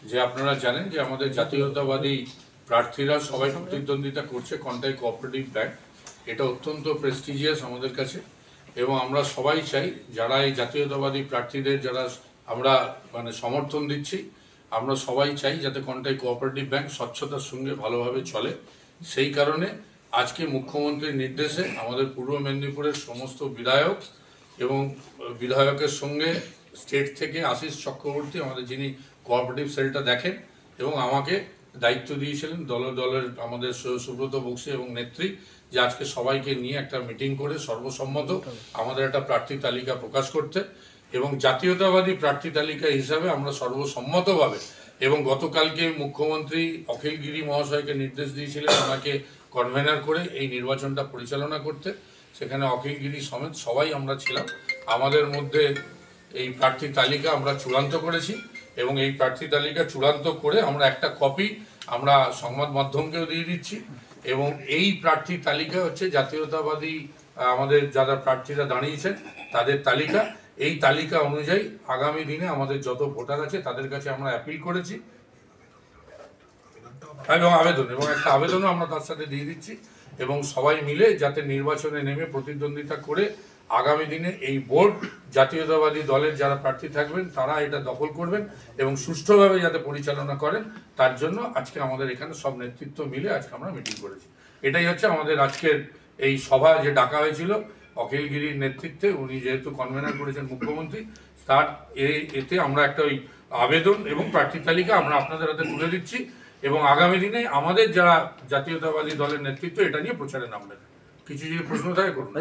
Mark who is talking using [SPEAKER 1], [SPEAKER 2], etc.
[SPEAKER 1] যে আপনারা জানেন যে আমাদের জাতীয়তাবাদী প্রার্থীরা সবাই প্রতিদ্বন্দ্বিতা করছে কন্টাই কোঅপারেটিভ ব্যাংক। এটা অত্যন্ত প্রেস্টিজিয়াস আমাদের কাছে এবং আমরা সবাই চাই যারা এই জাতীয়তাবাদী প্রার্থীদের যারা আমরা সমর্থন দিচ্ছি, আমরা সবাই চাই যাতে কন্টাই কোঅপারেটিভ ব্যাংক স্বচ্ছতার সঙ্গে ভালোভাবে চলে। সেই কারণে আজকে মুখ্যমন্ত্রীর নির্দেশে আমাদের পূর্ব মেদিনীপুরের সমস্ত বিধায়ক এবং বিধায়কের সঙ্গে স্টেট থেকে আশিস চক্রবর্তী আমাদের যিনি কোঅপারেটিভ সেলটা দেখেন এবং আমাকে দায়িত্ব দিয়েছিলেন দলের আমাদের সুব্রত বক্সী এবং নেত্রী যে আজকে সবাইকে নিয়ে একটা মিটিং করে সর্বসম্মত আমাদের একটা প্রার্থী তালিকা প্রকাশ করতে এবং জাতীয়তাবাদী প্রার্থী তালিকা হিসাবে আমরা সর্বসম্মতভাবে এবং গতকালকে মুখ্যমন্ত্রী অখিল গিরি মহাশয়কে নির্দেশ দিয়েছিলেন ওনাকে কনভেনার করে এই নির্বাচনটা পরিচালনা করতে। সেখানে অখিল গিরি সমেত সবাই আমরা ছিলাম। আমাদের মধ্যে এই প্রার্থী তালিকা আমরা চূড়ান্ত করেছি এবং এই প্রার্থী তালিকা চূড়ান্ত করে আমরা একটা কপি আমরা সংবাদ মাধ্যমকেও দিয়ে দিচ্ছি এবং এই প্রার্থী তালিকা হচ্ছে জাতীয়তাবাদী আমাদের যারা প্রার্থীরা দাঁড়িয়েছেন তাদের তালিকা। এই তালিকা অনুযায়ী আগামী দিনে আমাদের যত ভোটার আছে তাদের কাছে আমরা অ্যাপিল করেছি এবং একটা আবেদনও আমরা তার সাথে দিয়ে দিচ্ছি এবং সবাই মিলে যাতে নির্বাচনে নেমে প্রতিদ্বন্দ্বিতা করে আগামী দিনে এই বোর্ড জাতীয়তাবাদী দলের যারা প্রার্থী থাকবেন তারা এটা দখল করবেন এবং সুষ্ঠুভাবে যাতে পরিচালনা করেন তার জন্য আজকে আমাদের এখানে সব নেতৃত্ব মিলে আজকে আমরা মিটিং করেছি। এটাই হচ্ছে আমাদের আজকের এই সভা যে ডাকা হয়েছিল অখিল গিরির নেতৃত্বে, উনি যেহেতু কনভেনার করেছেন মুখ্যমন্ত্রী, তার এতে আমরা একটা ওই আবেদন এবং প্রার্থী তালিকা আমরা আপনাদের হাতে তুলে দিচ্ছি এবং আগামী দিনে আমাদের যারা জাতীয়তাবাদী দলের নেতৃত্ব এটা নিয়ে প্রচারে নামবেন। কিছু যদি প্রশ্ন থাকে করুন।